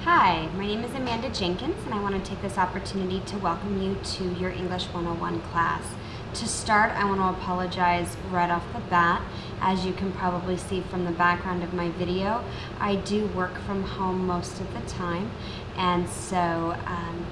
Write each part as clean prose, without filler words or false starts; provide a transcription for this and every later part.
Hi, my name is Amanda Jenkins, and I want to take this opportunity to welcome you to your English 101 class. To start, I want to apologize right off the bat. As you can probably see from the background of my video, I do work from home most of the time, and so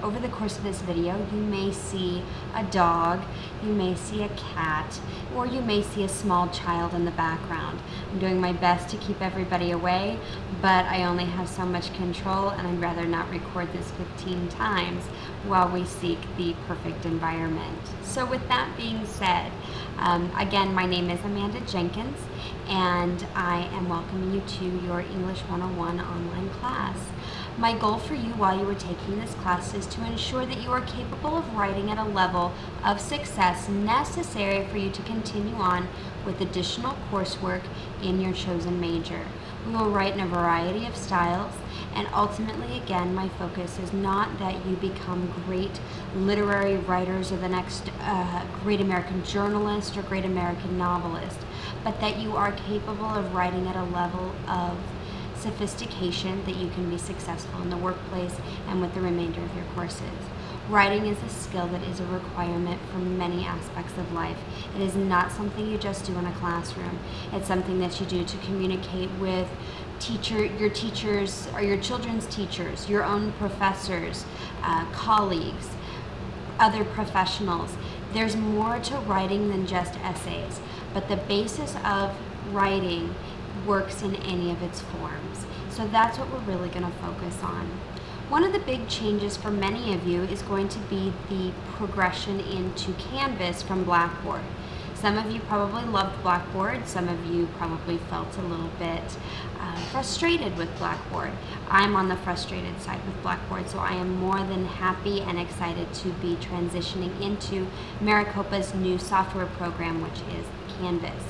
over the course of this video, you may see a dog, you may see a cat, or you may see a small child in the background. I'm doing my best to keep everybody away, but I only have so much control, and I'd rather not record this 15 times while we seek the perfect environment. So with that being said, again, my name is Amanda Jenkins, and I am welcoming you to your English 101 online class. My goal for you while you are taking this class is to ensure that you are capable of writing at a level of success necessary for you to continue on with additional coursework in your chosen major. We will write in a variety of styles, and ultimately, again, my focus is not that you become great literary writers or the next great American journalist or great American novelist, but that you are capable of writing at a level of sophistication that you can be successful in the workplace and with the remainder of your courses. Writing is a skill that is a requirement for many aspects of life. It is not something you just do in a classroom. It's something that you do to communicate with your teachers or your children's teachers, your own professors, colleagues, other professionals. There's more to writing than just essays, but the basis of writing works in any of its forms. So that's what we're really going to focus on. One of the big changes for many of you is going to be the progression into Canvas from Blackboard. Some of you probably loved Blackboard, some of you probably felt a little bit frustrated with Blackboard. I'm on the frustrated side with Blackboard, so I am more than happy and excited to be transitioning into Maricopa's new software program, which is Canvas.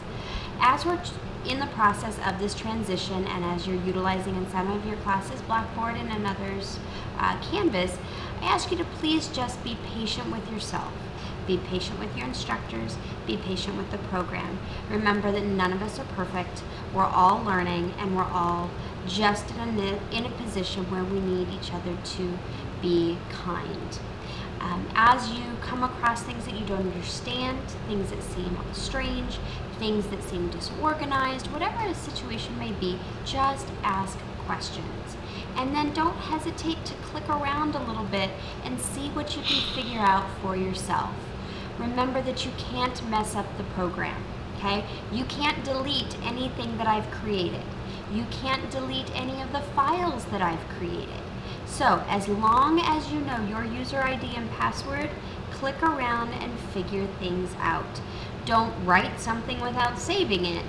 As we're in the process of this transition, and as you're utilizing in some of your classes Blackboard and in others Canvas, I ask you to please just be patient with yourself. Be patient with your instructors, be patient with the program. Remember that none of us are perfect, we're all learning, and we're all just in a position where we need each other to be kind. As you come across things that you don't understand, things that seem strange, things that seem disorganized, whatever the situation may be, just ask questions. And then don't hesitate to click around a little bit and see what you can figure out for yourself. Remember that you can't mess up the program, okay? You can't delete anything that I've created. You can't delete any of the files that I've created. So as long as you know your user ID and password, click around and figure things out. Don't write something without saving it,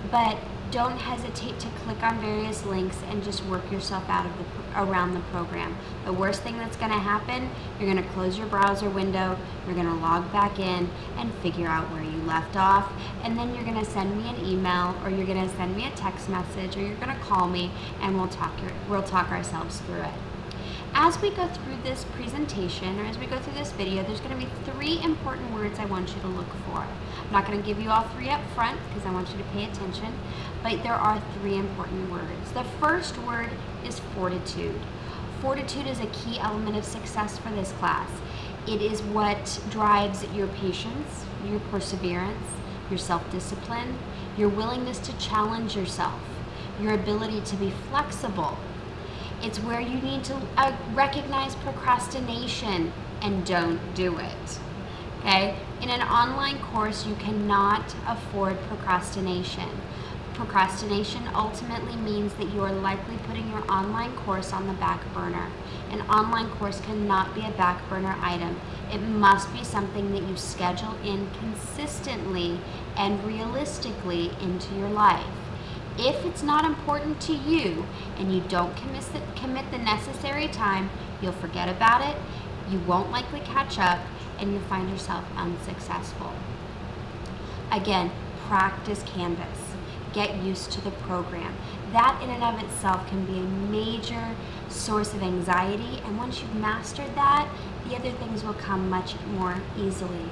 but don't hesitate to click on various links and just work yourself out of around the program. The worst thing that's going to happen, you're going to close your browser window, you're going to log back in and figure out where you left off, and then you're going to send me an email, or you're going to send me a text message, or you're going to call me, and we'll talk ourselves through it. As we go through this presentation, or as we go through this video, there's going to be 3 important words I want you to look for. I'm not going to give you all 3 up front because I want you to pay attention, but there are 3 important words. The first word is fortitude. Fortitude is a key element of success for this class. It is what drives your patience, your perseverance, your self-discipline, your willingness to challenge yourself, your ability to be flexible. It's where you need to recognize procrastination and don't do it, okay? In an online course, you cannot afford procrastination. Procrastination ultimately means that you are likely putting your online course on the back burner. An online course cannot be a back burner item. It must be something that you schedule in consistently and realistically into your life. If it's not important to you and you don't commit the necessary time, you'll forget about it, you won't likely catch up, and you'll find yourself unsuccessful. Again, practice Canvas. Get used to the program. That in and of itself can be a major source of anxiety, and once you've mastered that, the other things will come much more easily.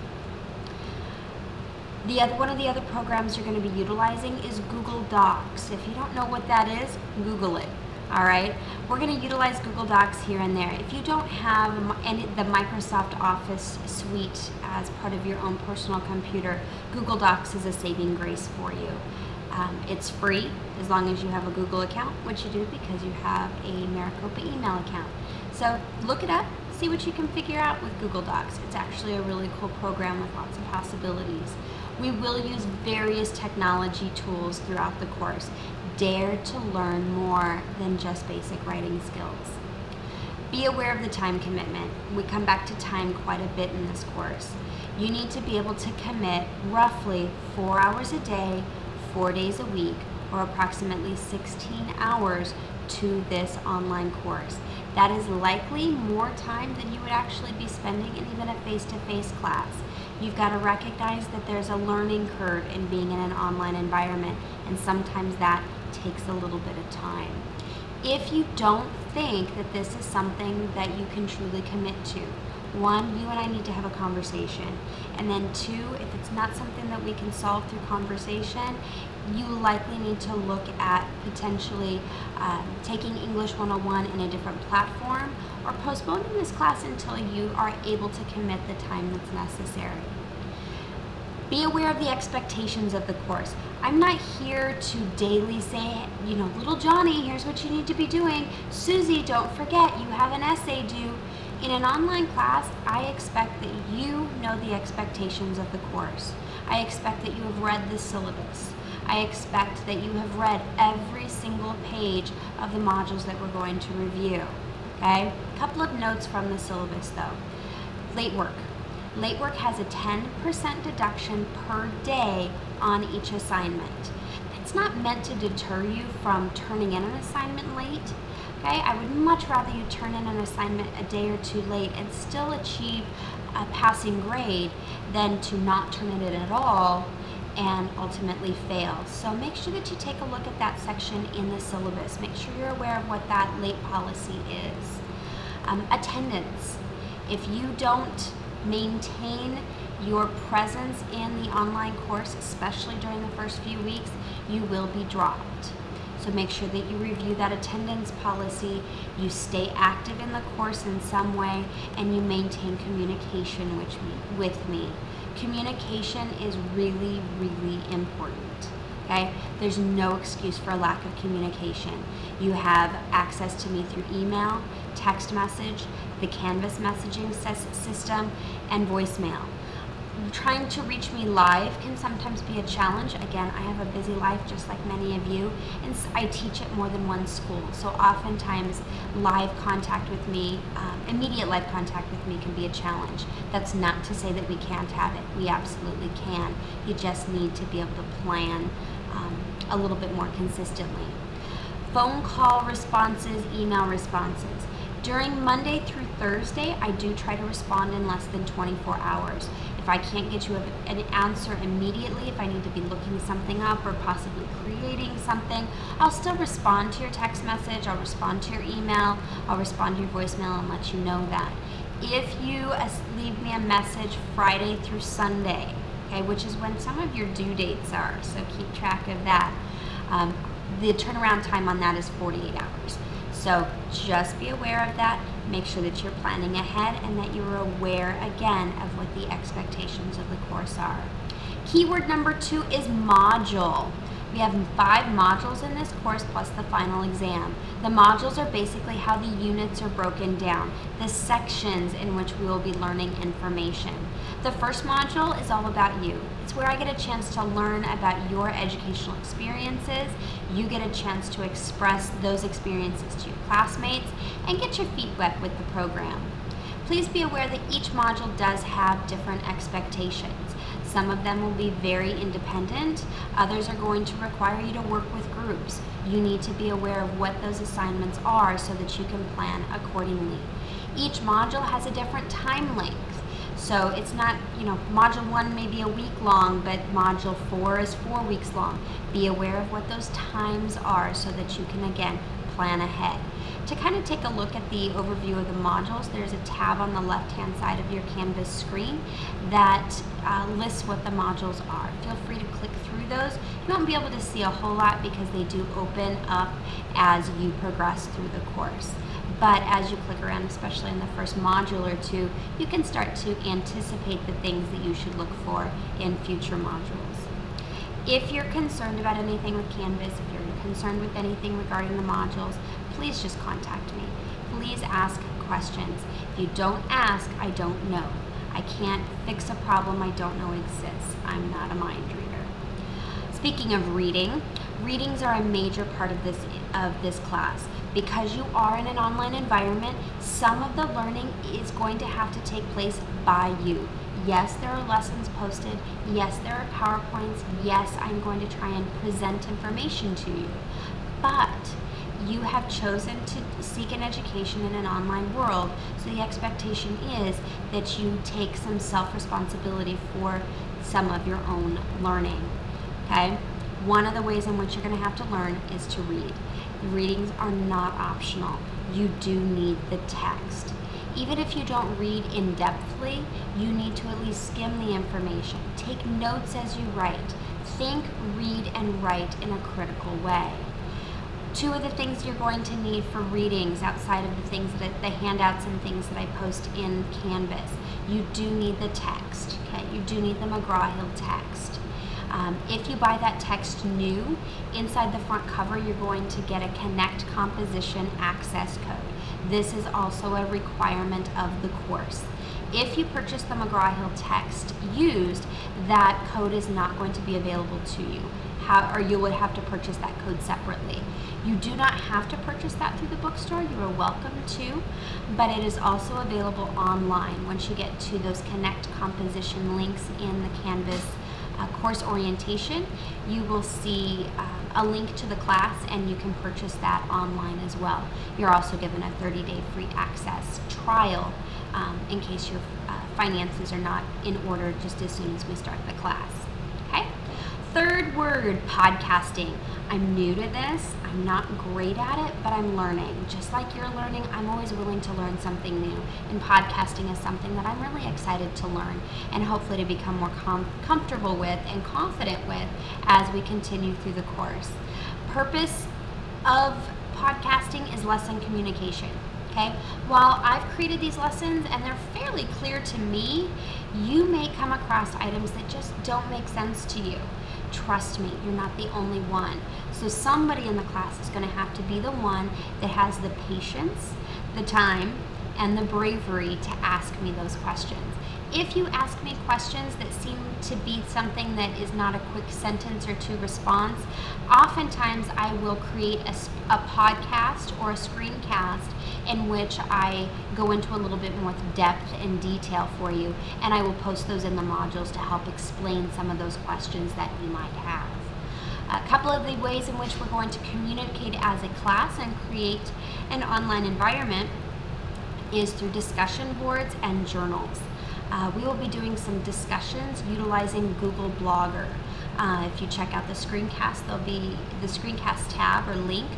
One of the other programs you're going to be utilizing is Google Docs. If you don't know what that is, Google it. All right, we're going to utilize Google Docs here and there. If you don't have the Microsoft Office suite as part of your own personal computer, Google Docs is a saving grace for you. It's free as long as you have a Google account, which you do because you have a Maricopa email account. So look it up, see what you can figure out with Google Docs. It's actually a really cool program with lots of possibilities. We will use various technology tools throughout the course. Dare to learn more than just basic writing skills. Be aware of the time commitment. We come back to time quite a bit in this course. You need to be able to commit roughly 4 hours a day, 4 days a week, or approximately 16 hours to this online course. That is likely more time than you would actually be spending in even a face-to-face class. You've got to recognize that there's a learning curve in being in an online environment, and sometimes that takes a little bit of time. If you don't think that this is something that you can truly commit to, one, you and I need to have a conversation. And then two, if it's not something that we can solve through conversation, you likely need to look at potentially taking English 101 in a different platform or postponing this class until you are able to commit the time that's necessary. Be aware of the expectations of the course. I'm not here to daily say, you know, little Johnny, here's what you need to be doing. Susie, don't forget, you have an essay due. In an online class, I expect that you know the expectations of the course. I expect that you have read the syllabus. I expect that you have read every single page of the modules that we're going to review. Okay? A couple of notes from the syllabus though. Late work. Late work has a 10% deduction per day on each assignment. That's not meant to deter you from turning in an assignment late. Okay? I would much rather you turn in an assignment a day or two late and still achieve a passing grade than to not turn it in at all and ultimately fail. So make sure that you take a look at that section in the syllabus. Make sure you're aware of what that late policy is. Attendance. If you don't maintain your presence in the online course, especially during the first few weeks, you will be dropped. So make sure that you review that attendance policy, you stay active in the course in some way, and you maintain communication with me. Communication is really, really important. Okay? There's no excuse for a lack of communication. You have access to me through email, text message, the Canvas messaging system, and voicemail. Trying to reach me live can sometimes be a challenge. Again, I have a busy life just like many of you, and I teach at more than one school. So oftentimes live contact with me, immediate live contact with me can be a challenge. That's not to say that we can't have it. We absolutely can. You just need to be able to plan a little bit more consistently. Phone call responses, email responses. During Monday through Thursday, I do try to respond in less than 24 hours. If I can't get you an answer immediately, if I need to be looking something up or possibly creating something, I'll still respond to your text message, I'll respond to your email, I'll respond to your voicemail and let you know that. If you leave me a message Friday through Sunday, okay, which is when some of your due dates are, so keep track of that. The turnaround time on that is 48 hours. So just be aware of that. Make sure that you're planning ahead and that you're aware again of what the expectations of the course are. Keyword number 2 is module. We have 5 modules in this course plus the final exam. The modules are basically how the units are broken down, the sections in which we will be learning information. The first module is all about you. It's where I get a chance to learn about your educational experiences. You get a chance to express those experiences to your classmates and get your feet wet with the program. Please be aware that each module does have different expectations. Some of them will be very independent. Others are going to require you to work with groups. You need to be aware of what those assignments are so that you can plan accordingly. Each module has a different time length. So it's not, module 1 may be a week long, but module 4 is 4 weeks long. Be aware of what those times are so that you can, again, plan ahead. To kind of take a look at the overview of the modules, there's a tab on the left-hand side of your Canvas screen that lists what the modules are. Feel free to click through those. You won't be able to see a whole lot because they do open up as you progress through the course. But as you click around, especially in the first module or two, you can start to anticipate the things that you should look for in future modules. If you're concerned about anything with Canvas, if you're concerned with anything regarding the modules, please just contact me. Please ask questions. If you don't ask, I don't know. I can't fix a problem I don't know exists. I'm not a mind reader. Speaking of reading, readings are a major part of this class. Because you are in an online environment, some of the learning is going to have to take place by you. Yes, there are lessons posted. Yes, there are PowerPoints. Yes, I'm going to try and present information to you. But you have chosen to seek an education in an online world, so the expectation is that you take some self-responsibility for some of your own learning, okay? One of the ways in which you're going to have to learn is to read. Readings are not optional. You do need the text. Even if you don't read in-depthly, you need to at least skim the information. Take notes as you write. Think, read, and write in a critical way. Two of the things you're going to need for readings outside of the handouts and things that I post in Canvas, you do need the text, okay? You do need the McGraw-Hill text. If you buy that text new, inside the front cover you're going to get a Connect Composition Access Code. This is also a requirement of the course. If you purchase the McGraw-Hill text used, that code is not going to be available to you, or you would have to purchase that code separately. You do not have to purchase that through the bookstore. You are welcome to, but it is also available online. Once you get to those Connect Composition links in the Canvas course orientation, you will see a link to the class and you can purchase that online as well. You're also given a 30-day free access trial in case your finances are not in order just as soon as we start the class. Okay? Third word, podcasting. I'm new to this. I'm not great at it, but I'm learning. Just like you're learning, I'm always willing to learn something new. And podcasting is something that I'm really excited to learn and hopefully to become more comfortable with and confident with as we continue through the course. Purpose of podcasting is lesson communication. Okay? While I've created these lessons and they're fairly clear to me, you may come across items that just don't make sense to you. Trust me, you're not the only one. So somebody in the class is going to have to be the one that has the patience, the time, and the bravery to ask me those questions. If you ask me questions that seem to be something that is not a quick sentence or two response, oftentimes I will create a podcast or a screencast in which I go into a little bit more depth and detail for you, and I will post those in the modules to help explain some of those questions that you might have. A couple of the ways in which we're going to communicate as a class and create an online environment is through discussion boards and journals. We will be doing some discussions utilizing Google Blogger. If you check out the screencast, there'll be the screencast tab or link.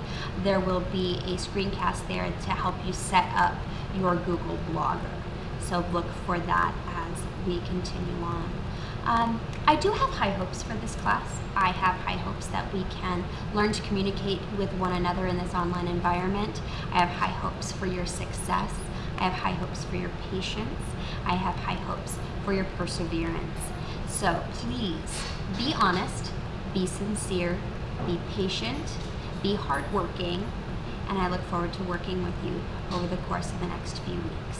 There will be a screencast there to help you set up your Google Blogger. So look for that as we continue on. I do have high hopes for this class. I have high hopes that we can learn to communicate with one another in this online environment. I have high hopes for your success. I have high hopes for your patience. I have high hopes for your perseverance. So please be honest, be sincere, be patient, be hardworking, and I look forward to working with you over the course of the next few weeks.